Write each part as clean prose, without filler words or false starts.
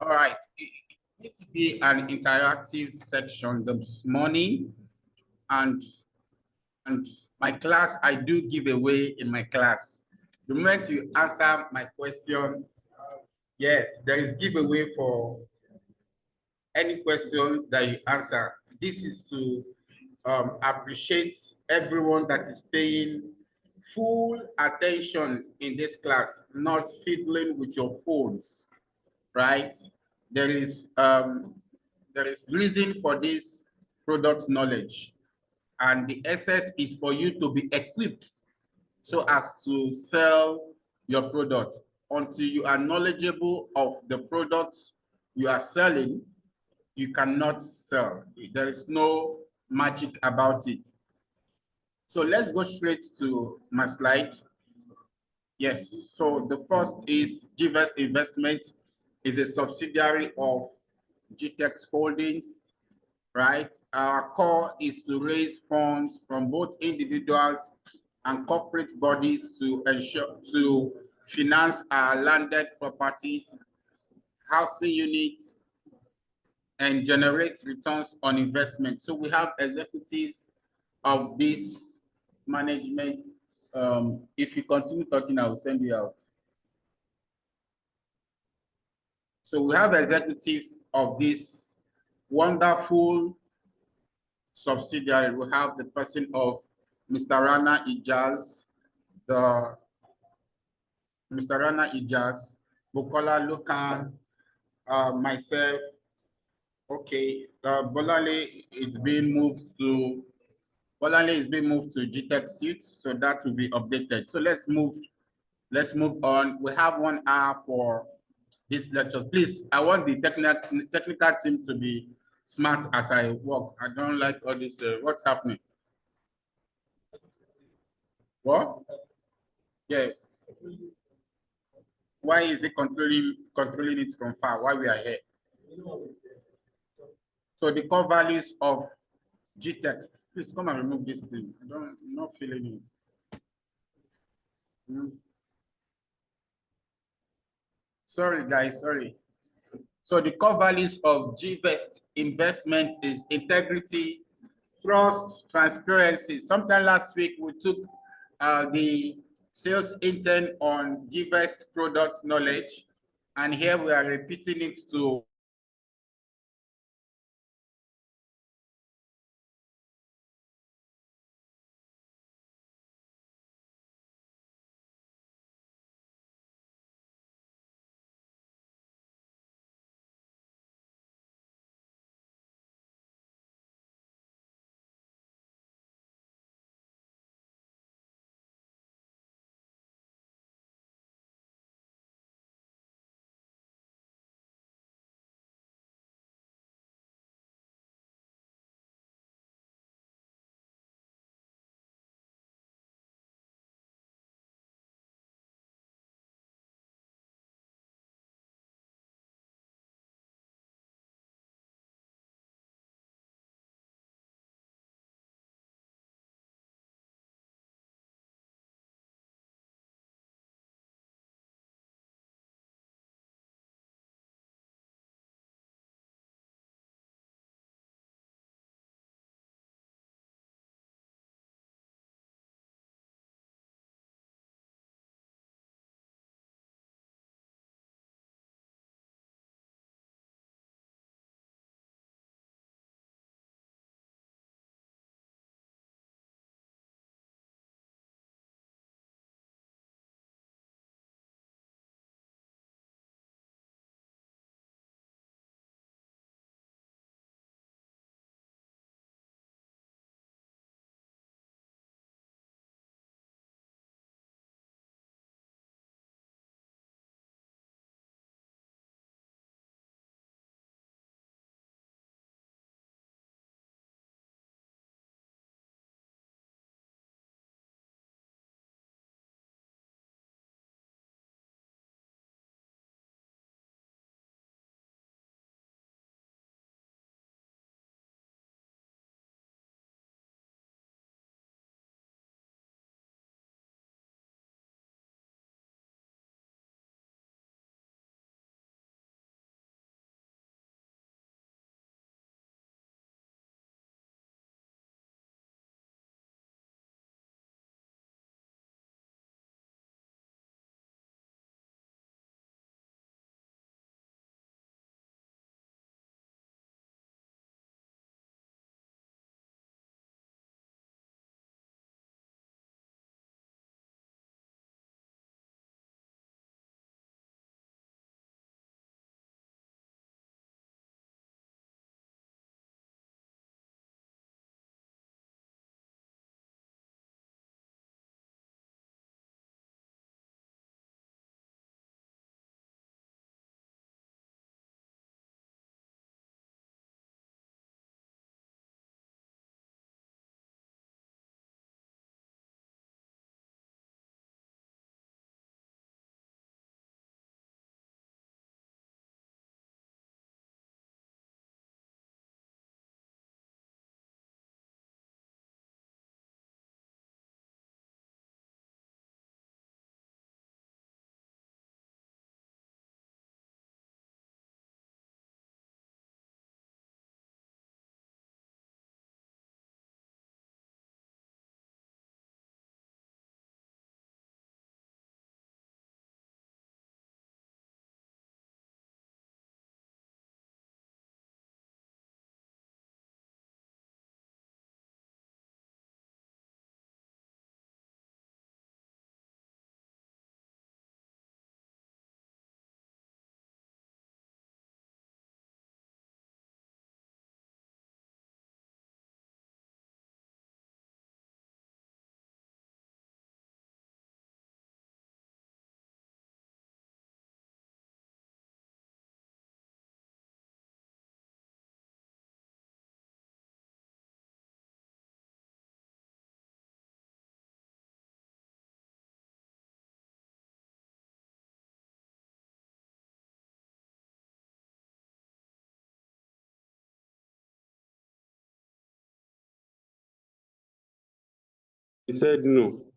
All right. It will be an interactive section this morning, and and my class, I do give away in my class. The moment you answer my question, yes, there is giveaway for any question that you answer. This is to appreciate everyone that is paying full attention in this class, not fiddling with your phones, right? There is reason for this product knowledge, and the essence is for you to be equipped so as to sell your product. Until you are knowledgeable of the products you are selling, you cannot sell. There is no magic about it. So let's go straight to my slide. Yes, so the first is Gvest Investment is a subsidiary of GTEX Holdings, right? Our core is to raise funds from both individuals and corporate bodies to finance our landed properties, housing units, and generate returns on investment. So we have executives of this management. If you continue talking, I will send you out. So we have executives of this wonderful subsidiary. We have the person of Mr. Rana Ijaz, the Mr. Rana Ijaz, Bukola Lukan, myself. Okay, Bolale is being moved to GTEC suite, so that will be updated. So let's move on. We have 1 hour for this lecture. Please, I want the technical team to be smart as I work. I don't like all this. What's happening? What? Yeah. Why is it controlling it from far? Why we are here? So the core values of G-text. Please come and remove this thing. I'm not feeling it. Sorry, guys. Sorry. So the core values of Gvest investment is integrity, trust, transparency. Sometime last week we took the sales intern on Gvest product knowledge, and here we are repeating it to He said no.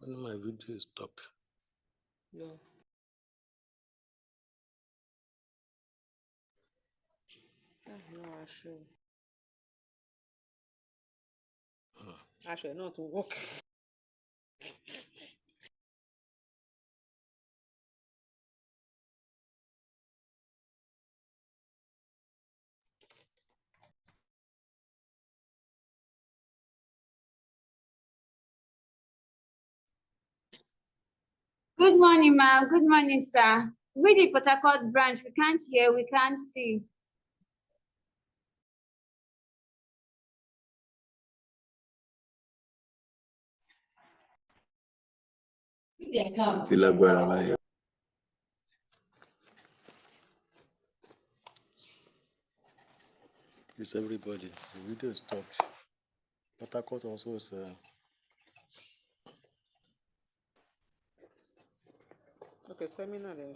When my video stop. No. No, actually not to work. Good morning, ma'am. Good morning, sir. With the Port Harcourt branch, we can't hear, we can't see. Ti lágbára báyìí. It's everybody. The video stopped. Port Harcourt also is. Okay, seminar then.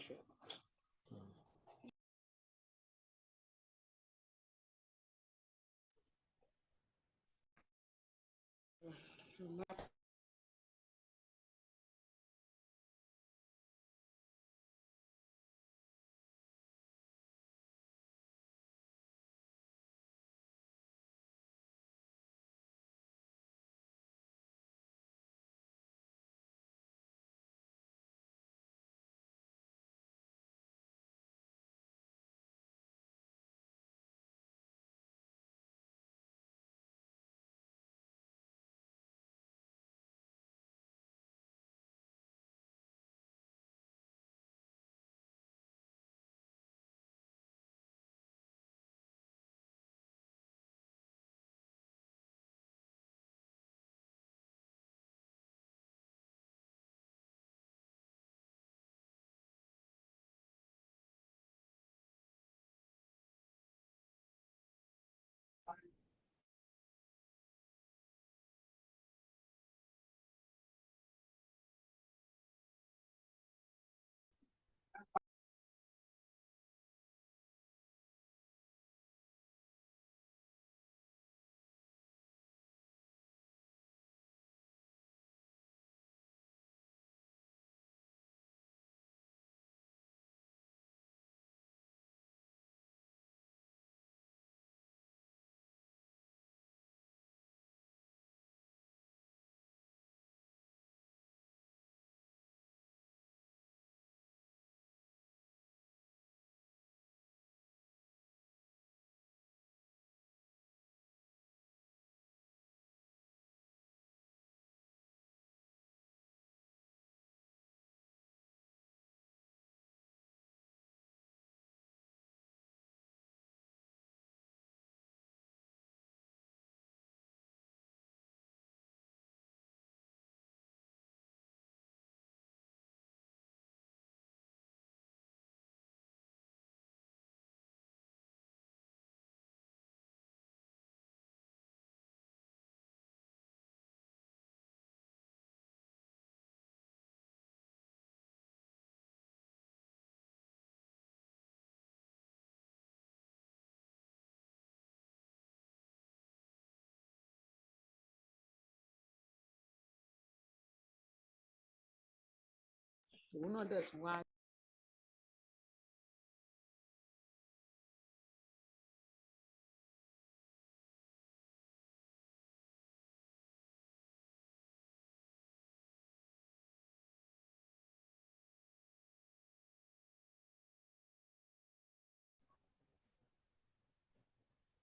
Òun náà dẹ̀ tún wá.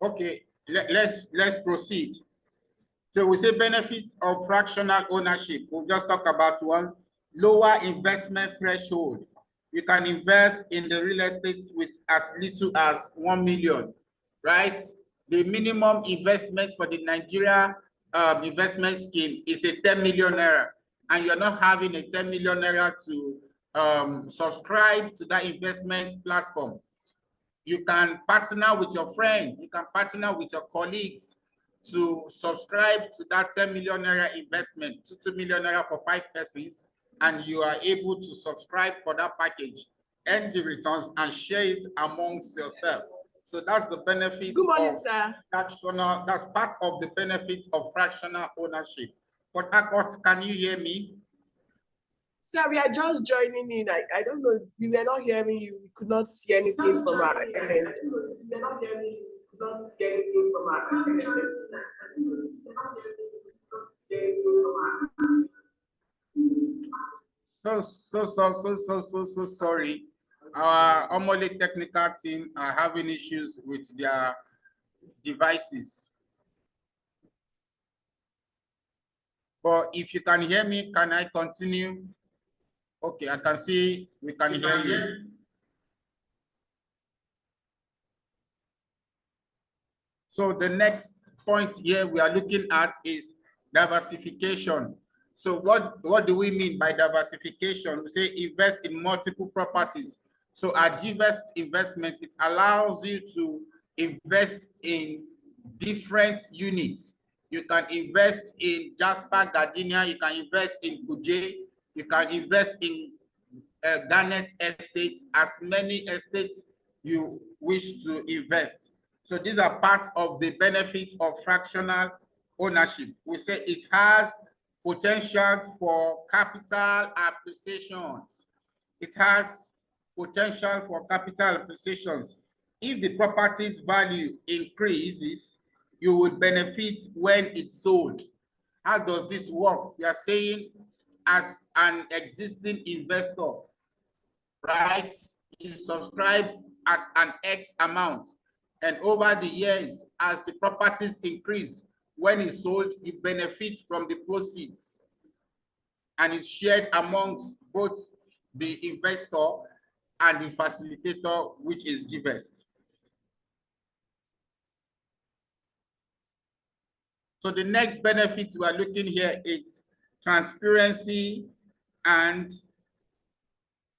Okay, let's proceed. So we say benefits of fractional ownership. We'll just talk about one. Lower investment threshold. You can invest in the real estate with as little as 1 million, right? The minimum investment for the Nigeria investment scheme is a 10 million naira, and you're not having a 10 million naira to subscribe to that investment platform. You can partner with your friend, you can partner with your colleagues to subscribe to that 10 million naira investment, 2 million naira for 5 persons, and you are able to subscribe for that package, earn the returns, and share it amongst yourself. So that's the benefit. Good morning, of sir. fractional, that's part of the benefit of fractional ownership. But Akot, can you hear me? Sir, we are just joining in. I don't know. We were not hearing you. We could not see anything from our end. We were not hearing you. We could not see anything from our end. So sorry. Our Omole technical team are having issues with their devices. But if you can hear me, can I continue? Okay, I can see we can hear you. So the next point here we are looking at is diversification. So what do we mean by diversification? We say invest in multiple properties. So at Gvest Investment, it allows you to invest in different units. You can invest in Jasper Gardenia, you can invest in Kuje, you can invest in Garnet Estate, as many estates you wish to invest. So these are parts of the benefit of fractional ownership. We say it has potentials for capital appreciations. It has potential for capital appreciations. If the property's value increases, you would benefit when it's sold. How does this work? We are saying as an existing investor, right? You subscribe at an X amount, and over the years, as the properties increase, when it's sold, you benefit from the proceeds, and it's shared amongst both the investor and the facilitator, which is Gvest. So the next benefit we are looking here is transparency and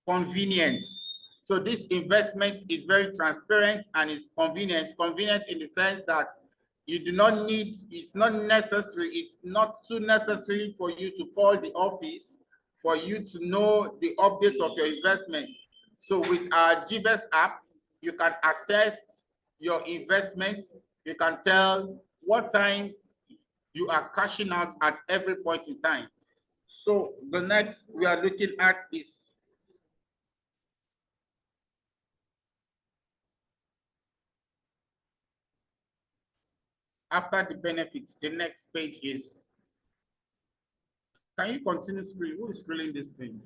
convenience. So this investment is very transparent and is convenient. Convenient in the sense that you do not need, it's not too necessary for you to call the office for you to know the updates of your investment. So with our Gvest app, you can access your investment. You can tell what time you are cashing out at every point in time. So the next we are looking at is after the benefits, the next page is, can you continue screen? Who is scrolling this thing?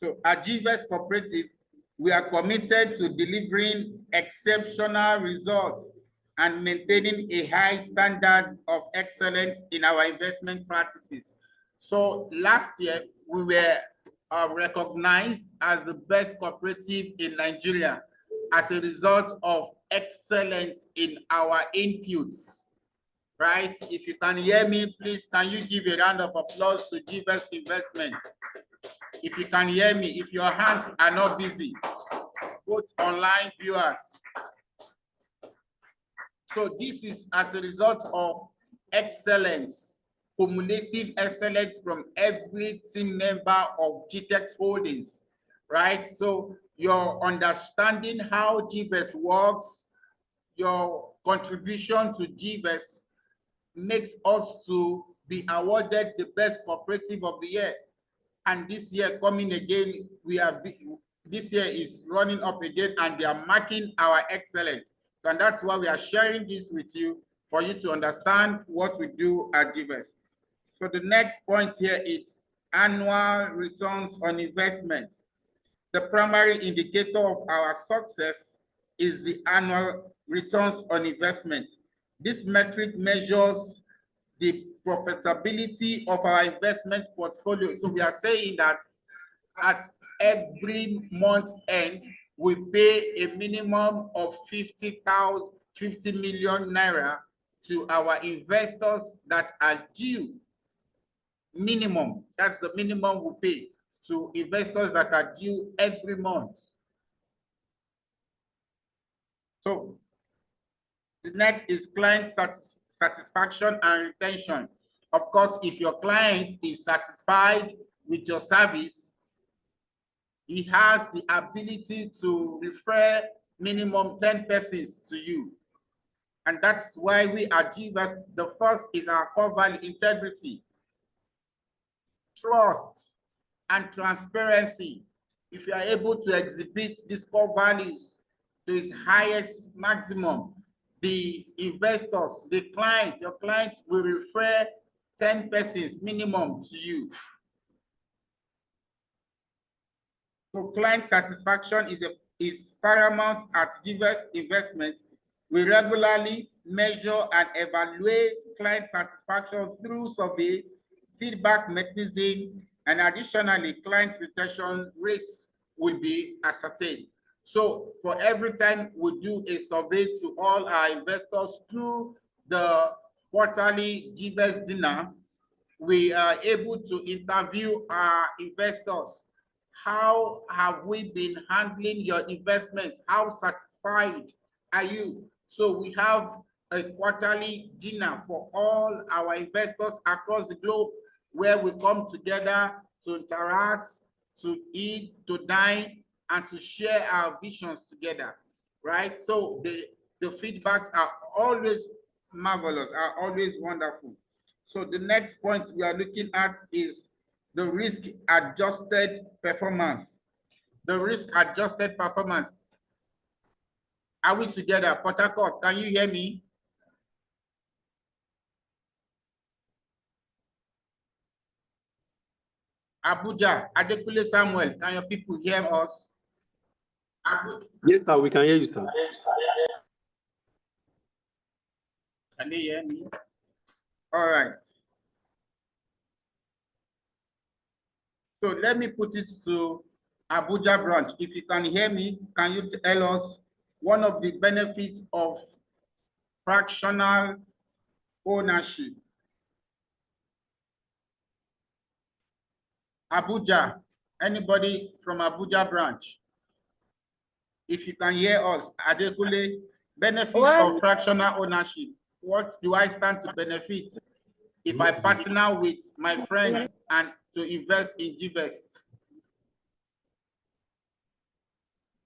So at Gvest Cooperative, we are committed to delivering exceptional results and maintaining a high standard of excellence in our investment practices. So last year, we were recognized as the best cooperative in Nigeria as a result of excellence in our inputs, right? If you can hear me, please, can you give a round of applause to Gvest Investment? If you can hear me, if your hands are not busy, both online viewers. So this is as a result of excellence, cumulative excellence from every team member of GTEX Holdings, right? So your understanding how Gvest works, your contribution to Gvest makes us to be awarded the best cooperative of the year. And this year coming again, this year is running up again and they are marking our excellence. And that's why we are sharing this with you, for you to understand what we do at Gvest. So the next point here is annual returns on investment. The primary indicator of our success is the annual returns on investment. This metric measures the profitability of our investment portfolio. So we are saying that at every month end, we pay a minimum of 50 million naira to our investors that are due. Minimum, that's the minimum we pay to investors that are due every month. So the next is client satisfaction and retention. Of course, if your client is satisfied with your service, he has the ability to refer minimum 10 persons to you. And that's why we at Gvest, the first is our core value: integrity, trust, and transparency. If you are able to exhibit these core values to its highest maximum, the investors, the clients, your client will refer 10 persons minimum to you. So client satisfaction is paramount at Gvest Investment. We regularly measure and evaluate client satisfaction through survey, feedback mechanism, and additionally, client retention rates will be ascertained. So for every time we do a survey to all our investors through the quarterly Gvest dinner, we are able to interview our investors. How have we been handling your investment? How satisfied are you? So we have a quarterly dinner for all our investors across the globe, where we come together to interact, to eat, to dine, and to share our visions together, right? So the feedbacks are always marvelous, are always wonderful. So the next point we are looking at is the risk-adjusted performance. The risk-adjusted performance. Are we together? Port Harcourt, can you hear me? Abuja, Adekule Samuel, can your people hear us? Yes, sir, we can hear you, sir. Can they hear me? All right. So let me put it to Abuja branch. If you can hear me, can you tell us one of the benefits of fractional ownership? Abuja, anybody from Abuja branch? If you can hear us, Adekule, benefits of fractional ownership. What do I stand to benefit if I partner with my friends and to invest in Gvest?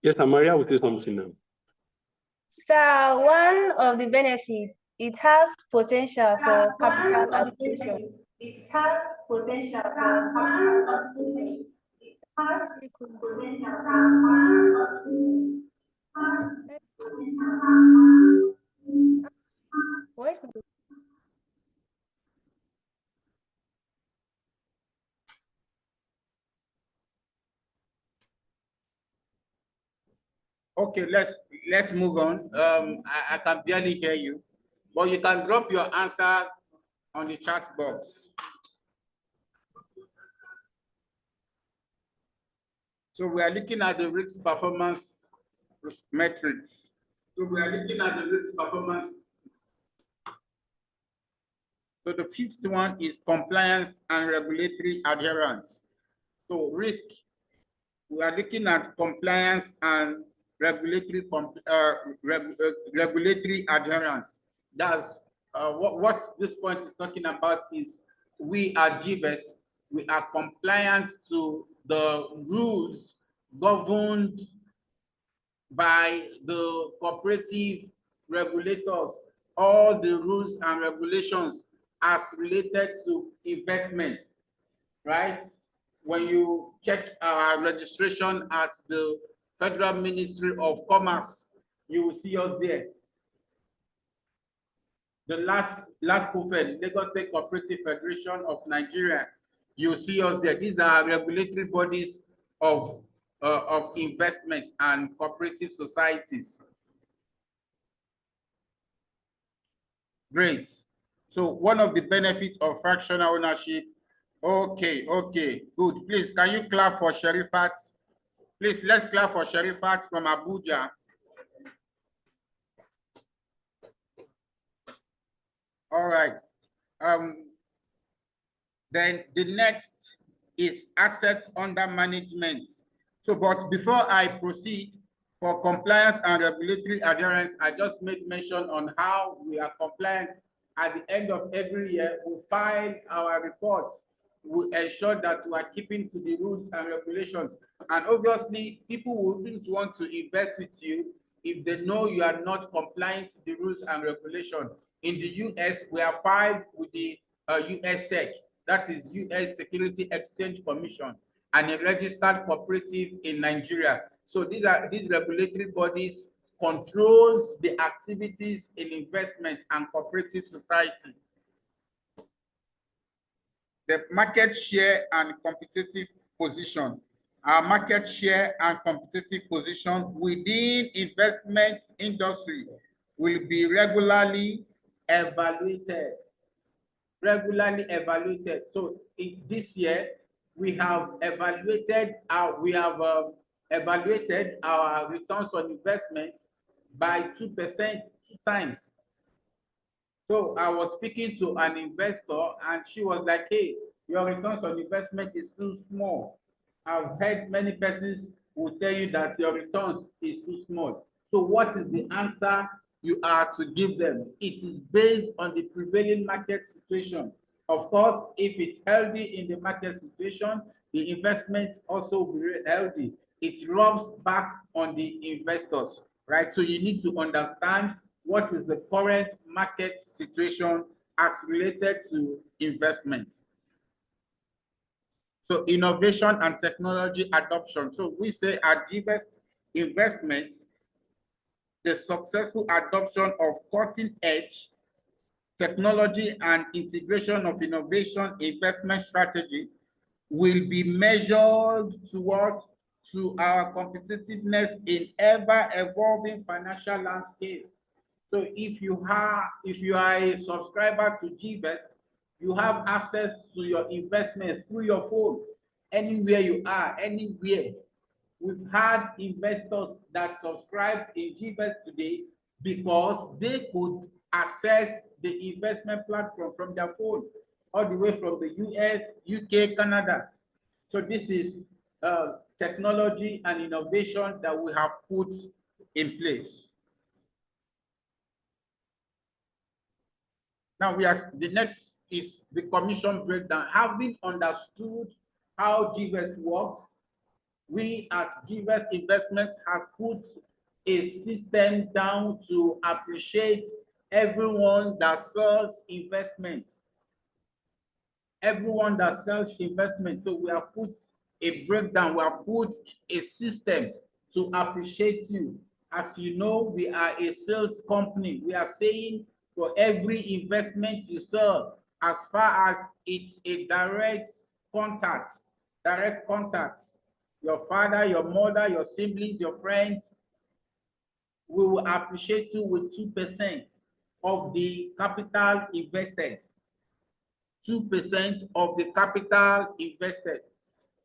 Yes, sir, Maria will say something now. So one of the benefits, it has potential for capital allocation. It has potential for capital allocation. Okay, let's move on. I can barely hear you, but you can drop your answer on the chat box. So we are looking at the risk performance metrics. So the fifth one is compliance and regulatory adherence. So risk, we are looking at compliance and regulatory adherence. That's what this point is talking about is we are Gvest, we are compliant to the rules governed by the cooperative regulators, all the rules and regulations as related to investment, right? When you check our registration at the Federal Ministry of Commerce, you will see us there. The last COFED, Lagos State Cooperative Federation of Nigeria, you see us there. These are regulatory bodies of investment and cooperative societies. Great. So one of the benefits of fractional ownership. Okay, good. Please, can you clap for Sherifat? Please, let's clap for Sherifat from Abuja. All right. Then the next is assets under management. So, but before I proceed, for compliance and regulatory adherence, I just made mention on how we are compliant. At the end of every year, we file our reports. We ensure that we are keeping to the rules and regulations. And obviously, people wouldn't want to invest with you if they know you are not complying to the rules and regulations. In the US, we are filed with the US SEC, that is US Security Exchange Commission, and a registered cooperative in Nigeria. So these regulatory bodies controls the activities in investment and cooperative societies. The market share and competitive position. Our market share and competitive position within investment industry will be regularly evaluated. So this year, we have evaluated our returns on investment by 2%, 2 times. So I was speaking to an investor and she was like, hey, your returns on investment is too small. I've heard many persons will tell you that your returns is too small. So what is the answer you are to give them? It is based on the prevailing market situation. Of course, if it's healthy in the market situation, the investment also will be healthy. It rubs back on the investors, right? So you need to understand what is the current market situation as related to investment. So innovation and technology adoption. So we say at Gvest Investment, the successful adoption of cutting-edge technology and integration of innovation investment strategy will be measured to our competitiveness in ever-evolving financial landscape. So if you are a subscriber to Gvest, you have access to your investment through your phone, anywhere you are, anywhere. We've had investors that subscribe in Gvest today because they could access the investment platform from their phone, all the way from the US, UK, Canada. So this is technology and innovation that we have put in place. Now the next is the commission breakdown. Having understood how Gvest works, we at Gvest Investment have put a system down to appreciate everyone that sells investment. Everyone that sells investment. So we have put a breakdown, we have put a system to appreciate you. As you know, we are a sales company. We are saying for every investment you sell, as far as it's a direct contact, your father, your mother, your siblings, your friends, we will appreciate you with 2% of the capital invested. 2% of the capital invested.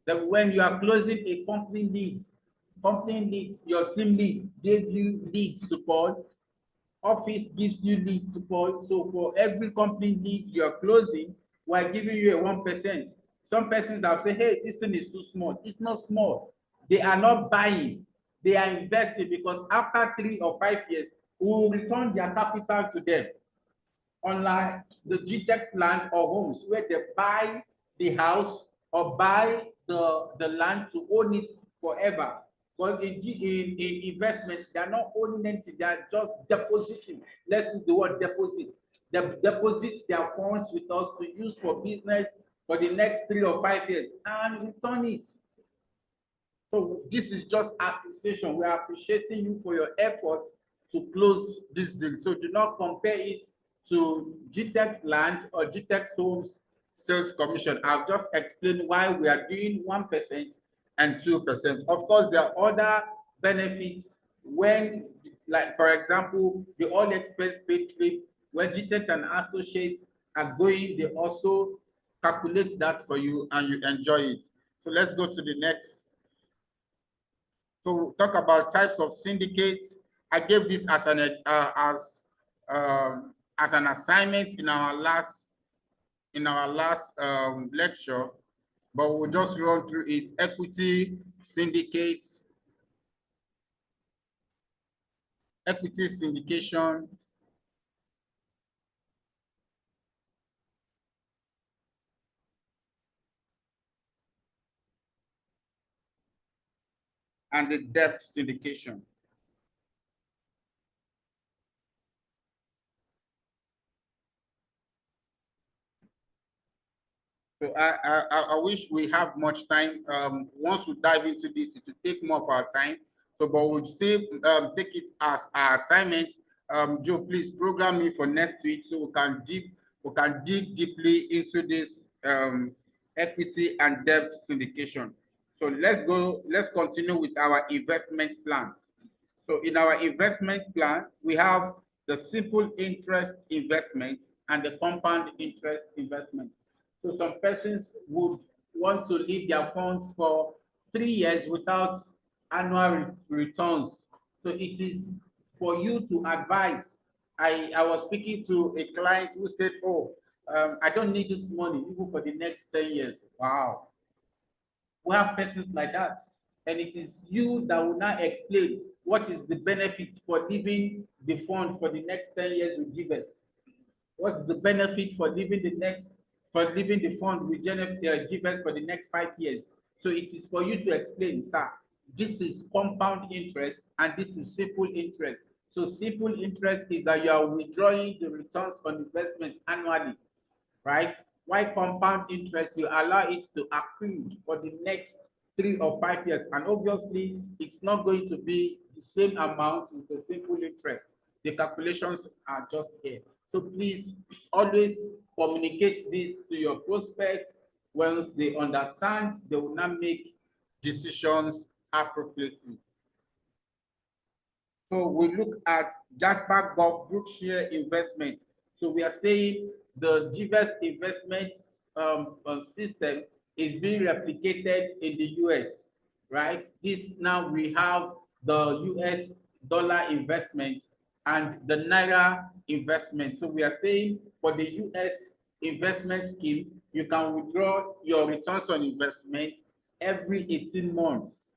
That when you are closing a company leads, your team lead gave you leads to call, office gives you leads to call. So for every company lead you're closing, we're giving you a 1%. Some persons have said, hey, this thing is too small. It's not small. They are not buying. They are investing because after 3 or 5 years, we will return their capital to them. Unlike the GTEX land or homes where they buy the house or buy the land to own it forever. But in investments, they are not owning anything, they are just depositing. Let's use the word deposit. They deposit their funds with us to use for business for the next 3 or 5 years and return it. So this is just appreciation. We are appreciating you for your effort to close this deal. So do not compare it to GTEX land or GTEX homes sales commission. I've just explained why we are doing 1% and 2%. Of course, there are other benefits when, like for example, the All Express paid trip, when GTEX and associates are going, they also calculate that for you and you enjoy it. So let's go to the next. So we'll talk about types of syndicates. I gave this as an assignment in our last lecture, but we'll just run through it. Equity syndicates, equity syndication, and the debt syndication. So I wish we have much time. Once we dive into this, it will take more of our time. So, but we'll still take it as our assignment. Joe, please program me for next week so we can dig deeply into this equity and debt syndication. So let's continue with our investment plans. So in our investment plan, we have the simple interest investment and the compound interest investment. So some persons would want to leave their funds for 3 years without annual returns. So it is for you to advise. I was speaking to a client who said, oh, I don't need this money even for the next 10 years. Wow. We have persons like that. And it is you that will now explain what is the benefit for leaving the fund for the next 10 years with Gvest. What's the benefit for leaving the fund with Gvest for the next 5 years? So it is for you to explain, sir, this is compound interest and this is simple interest. So simple interest is that you are withdrawing the returns on investment annually, right? While compound interest will allow it to accrue for the next 3 or 5 years. And obviously, it's not going to be the same amount with the simple interest. The calculations are just here. So please always communicate this to your prospects. Once they understand, they will not make decisions appropriately. So we look at Jasper Gulf Brookshire investment. So we are saying the Gvest investment system is being replicated in the US, right? This now we have the US dollar investment and the Naira investment. So we are saying for the US investment scheme, you can withdraw your returns on investment every 18 months.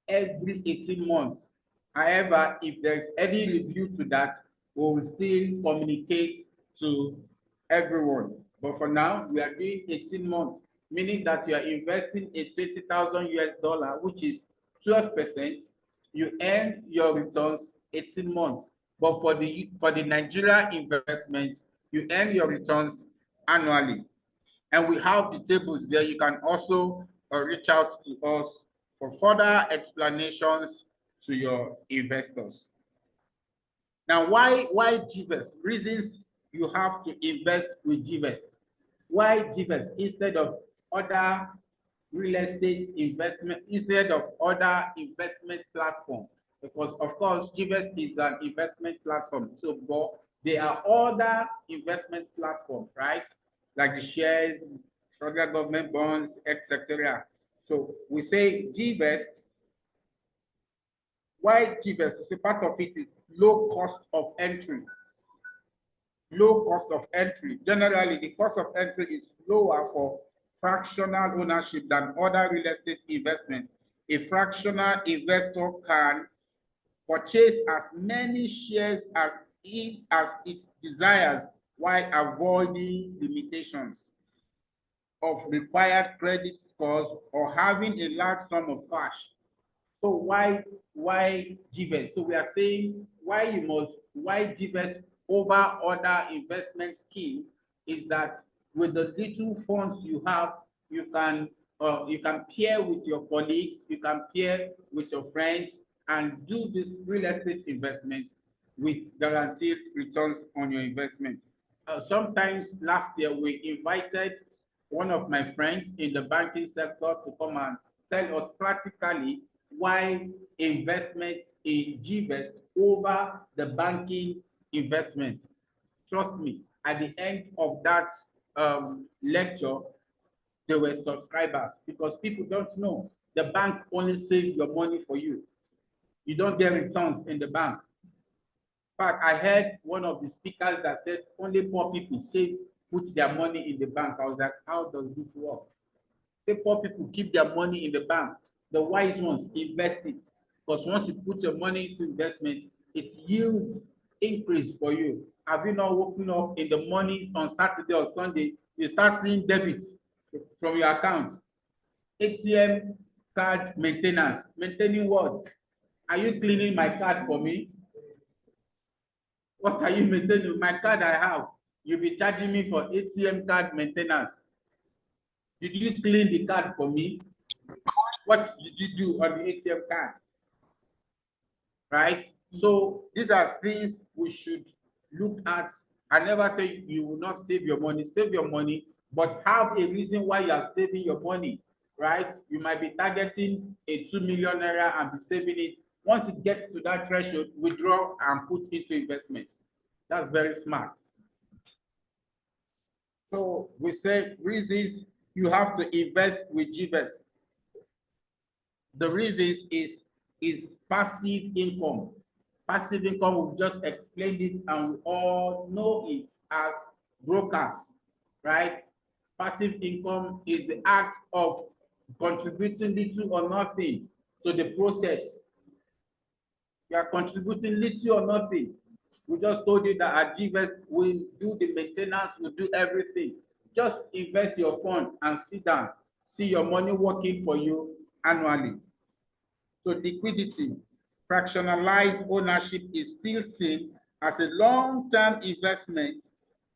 Every 18 months. However, if there's any review to that, we will still communicate to everyone. But for now, we are doing 18 months, meaning that you are investing a 20,000 US dollar, which is 12%. You earn your returns 18 months. But for the Nigeria investment, you earn your returns annually. And we have the tables there. You can also reach out to us for further explanations to your investors. Now, why Gvest? Reasons you have to invest with Gvest. Why Gvest instead of other real estate investment, instead of other investment platform? Because of course, Gvest is an investment platform. So, but there are other investment platforms, right? Like the shares, federal government bonds, etc. So we say Gvest. Why Gvest? So part of it is low cost of entry. Low cost of entry. Generally, the cost of entry is lower for fractional ownership than other real estate investments. A fractional investor can purchase as many shares as it desires while avoiding limitations. of required credit scores or having a large sum of cash. So why Gvest? So we are saying why Gvest over other investment scheme is that with the little funds you have, you can pair with your colleagues, you can pair with your friends and do this real estate investment with guaranteed returns on your investment. Sometimes last year we invited one of my friends in the banking sector to come and tell us practically why investment in Gvest over the banking investment. Trust me, at the end of that lecture, there were subscribers because people don't know the bank only saves your money for you. You don't get returns in the bank. In fact, I heard one of the speakers that said only poor people put their money in the bank. I was like, how does this work? Say poor people keep their money in the bank. The wise ones invest it. Because once you put your money into investment, it yields increase for you. Have you not woken up in the mornings on Saturday or Sunday, you start seeing debits from your account? ATM card maintenance. Maintaining what? Are you cleaning my card for me? What are you maintaining? My card I have. You'll be charging me for ATM card maintenance. Did you clean the card for me? What did you do on the ATM card? Right? So these are things we should look at. I never say you will not save your money, but have a reason why you are saving your money, right? You might be targeting a 2 million naira and be saving it. Once it gets to that threshold, withdraw and put into investment. That's very smart. So we say reasons you have to invest with Gvest. The reasons is passive income. Passive income, we've just explained it and we all know it as brokers, right? Passive income is the act of contributing little or nothing to the process. You are contributing little or nothing. We just told you that at Gvest we do the maintenance, we do everything. Just invest your fund and sit down, see your money working for you annually. So liquidity, fractionalized ownership is still seen as a long-term investment,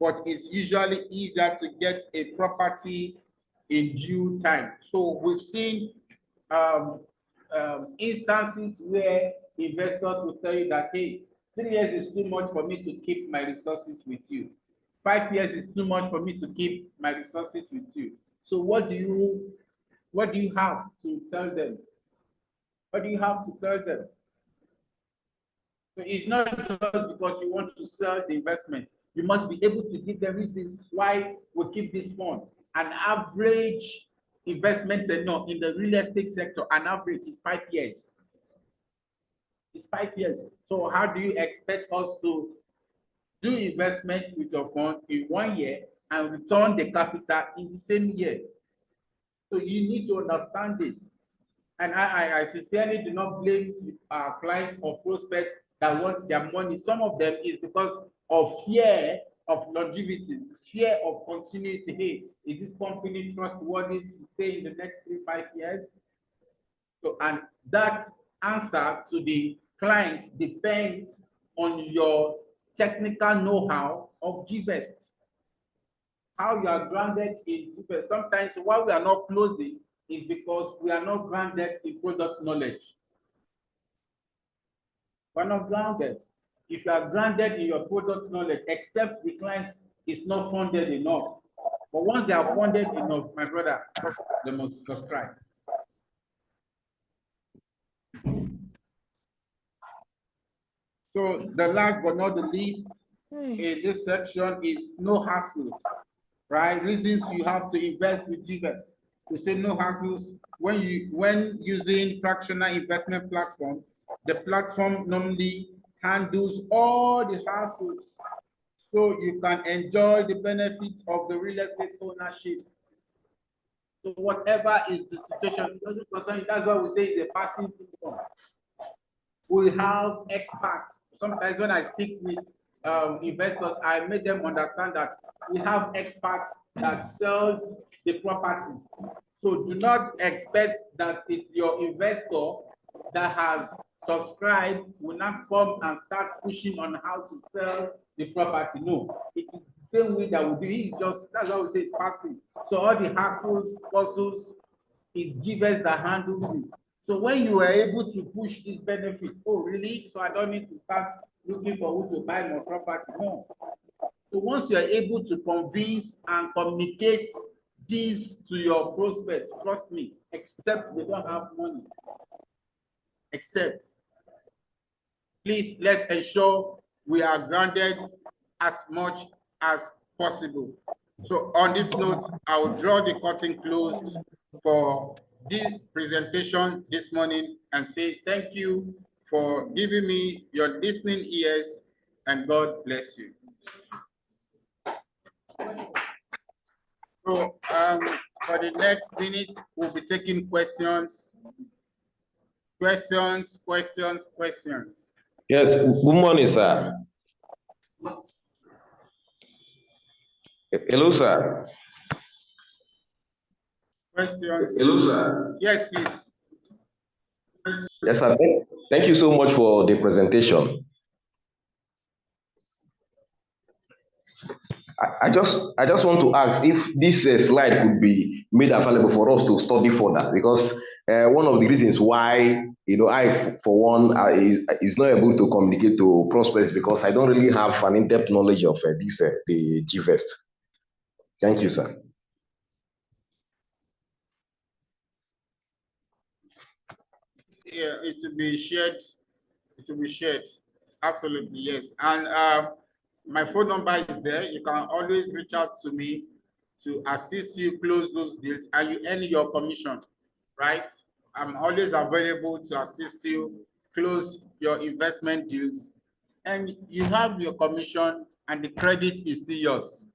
but it's usually easier to get a property in due time. So we've seen instances where investors will tell you that, hey, 3 years is too much for me to keep my resources with you. 5 years is too much for me to keep my resources with you. So what do you have to tell them? What do you have to tell them? So it's not just because you want to sell the investment. You must be able to give them reasons why we keep this fund. An average investment in the real estate sector, an average is 5 years. It's 5 years. So how do you expect us to do investment with your fund in 1 year and return the capital in the same year? So you need to understand this. And I sincerely do not blame our clients or prospects that want their money. Some of them is because of fear of longevity, fear of continuity. Hey, is this company trustworthy to stay in the next 3-5 years? So, and that answer to the client depends on your technical know-how of Gvest. How you are grounded in Gvest. Sometimes why we are not closing is because we are not grounded in product knowledge. We're not grounded. If you are grounded in your product knowledge, except the client is not funded enough. But once they are funded enough, my brother, they must subscribe. So the last but not the least in this section is no hassles, right? Reasons you have to invest with Gvest. We say no hassles. When using fractional investment platform, the platform normally handles all the hassles, so you can enjoy the benefits of the real estate ownership. So whatever is the situation, that's why we say it's a passive income. We have experts. Sometimes when I speak with investors, I make them understand that we have experts that sells the properties. So do not expect that it's your investor that has subscribed will not come and start pushing on how to sell the property. No, it is the same way that we do it. Just that's why we say it's passive. So all the hassles, puzzles, is Gvest that handles it. So when you are able to push this benefit, oh really? So I don't need to start looking for who to buy more property. No. So once you are able to convince and communicate this to your prospect, trust me, except they don't have money. Except, please let's ensure we are grounded as much as possible. So on this note, I will draw the curtain close for this presentation this morning and say thank you for giving me your listening ears and God bless you. So for the next minute, we'll be taking questions. Questions. Yes, good morning, sir. Hello, sir. Questions. Hello, sir. Yes, please. Yes, sir. Thank you so much for the presentation. I just want to ask if this slide could be made available for us to study further, because one of the reasons why I for one is not able to communicate to prospects because I don't really have an in-depth knowledge of the Gvest. Thank you, sir. Yeah, it will be shared. It will be shared. Absolutely, yes. And my phone number is there. You can always reach out to me to assist you close those deals, and you earn your commission, right? I'm always available to assist you close your investment deals, and you have your commission, and the credit is still yours,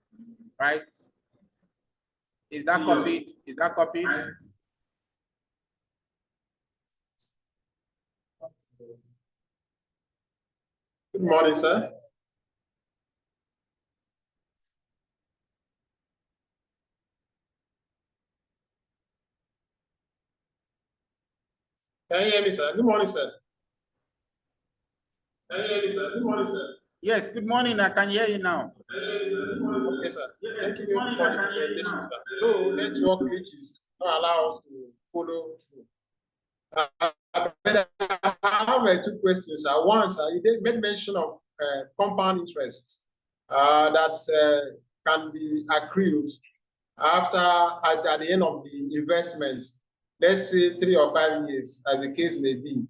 right? Is that copied? Is that copied? Good morning, sir. Can you hear me, sir? Good morning, sir. Can you hear me, sir? Good morning, sir. Yes, good morning. I can hear you now. Okay, sir. Thank you for the presentation, sir. Though network which is not allowed us to follow through. But I have two questions, sir. One, sir, you did made mention of compound interest that can be accrued after at the end of the investments, let's say 3 or 5 years, as the case may be.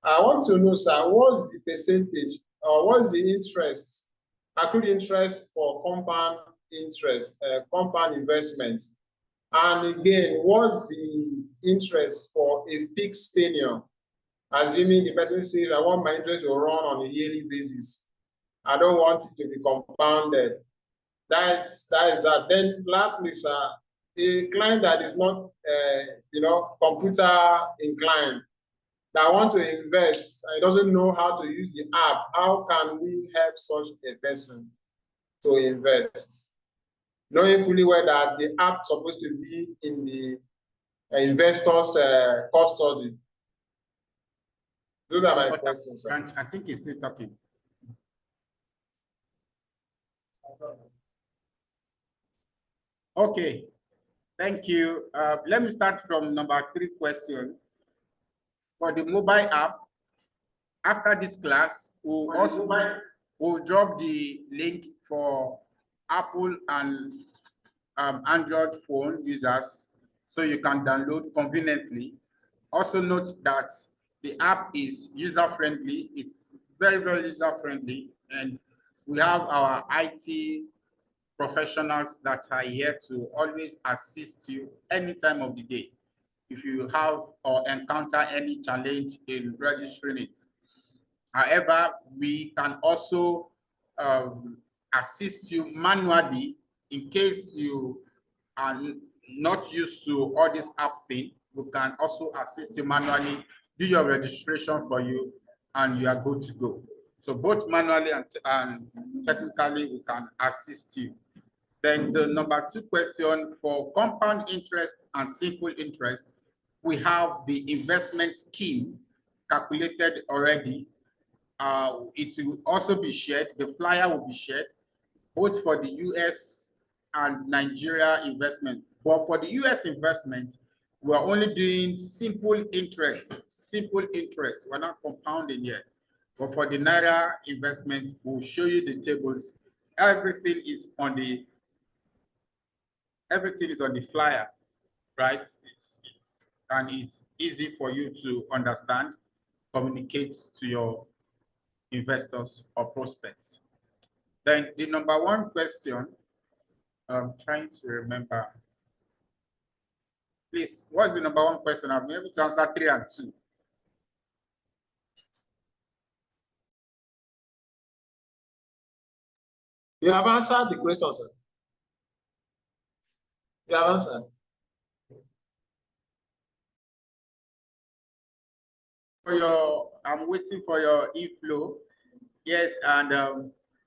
I want to know, sir, what's the percentage or what's the interest, accrued interest for compound interest, compound investments? And again, what's the interest for a fixed tenure? Assuming the person says, I want my interest to run on a yearly basis. I don't want it to be compounded. That is that. Then lastly, sir, a client that is not, computer inclined, that want to invest and doesn't know how to use the app, how can we help such a person to invest? Knowing fully well that the app is supposed to be in the investor's custody. Those are my questions, sir. I think he's still talking. Okay, thank you. Let me start from number 3 question. For the mobile app, after this class, we'll drop the link for Apple and Android phone users so you can download conveniently. Also note that the app is user-friendly. It's very, very user-friendly. And we have our IT professionals that are here to always assist you any time of the day if you have or encounter any challenge in registering it. However, we can also assist you manually in case you are not used to all this app thing. We can also assist you manually, do your registration for you, and you are good to go. So both manually and technically, we can assist you. Then the number 2 question for compound interest and simple interest, we have the investment scheme calculated already. It will also be shared. The flyer will be shared both for the US and Nigeria investment. But for the US investment, we're only doing simple interest. We're not compounding yet. But for the Naira investment, we'll show you the tables. Everything is on the flyer, right? And it's easy for you to understand, communicate to your investors or prospects. Then the number 1 question, I'm trying to remember. Please, what's the number 1 question? I'll be able to answer 3 and 2. You have answered the question, sir. You have answered. I'm waiting for your inflow. Yes, and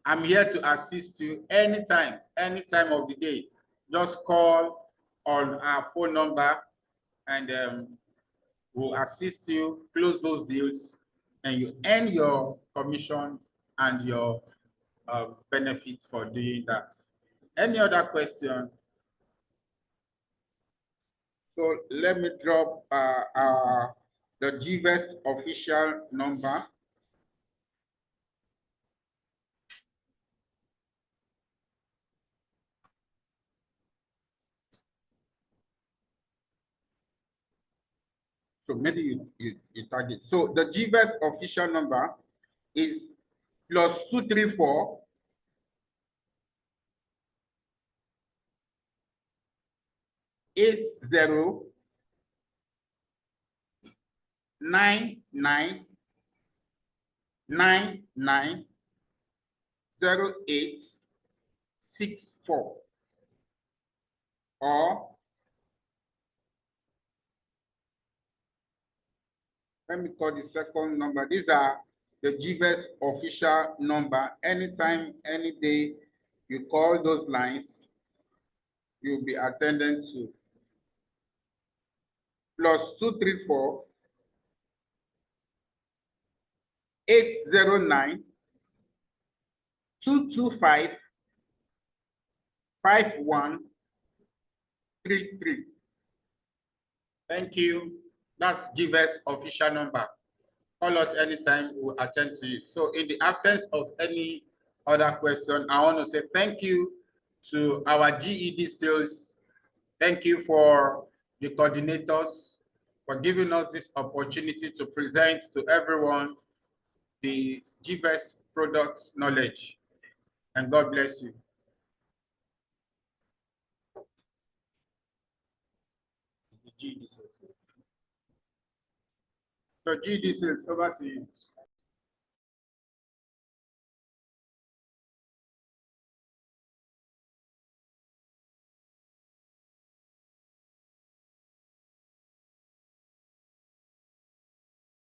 I'm here to assist you anytime of the day. Just call on our phone number and we'll assist you, close those deals, and you earn your commission and your benefits for doing that. Any other question? So let me drop the Gvest official number. So maybe you target. So the Gvest official number is +234 80 99 99 08 64, or let me call the second number. These are the Gvest official number. Anytime, any day you call those lines, you'll be attended to. +234 809 225 5133. Thank you. That's Gvest official number. Call us anytime, we'll attend to you. So in the absence of any other question, I want to say thank you to our GED sales. Thank you for the coordinators for giving us this opportunity to present to everyone the Gvest products knowledge. And God bless you. GED sales. So GED sales, over to you.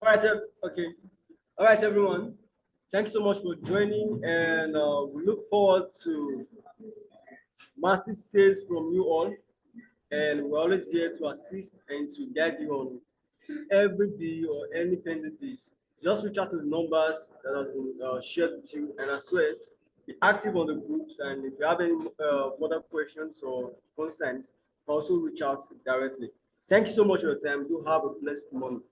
All right, okay. All right, everyone. Thanks so much for joining, and we look forward to massive sales from you all. And we're always here to assist and to guide you on every day or any pending days. Just reach out to the numbers that have been shared with you, and I swear, be active on the groups. And if you have any further questions or concerns, also reach out directly. Thank you so much for your time. Do have a blessed morning.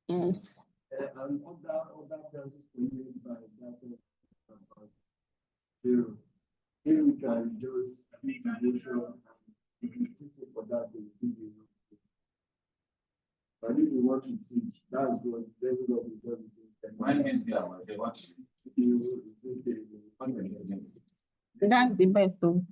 Yes. That's the best though.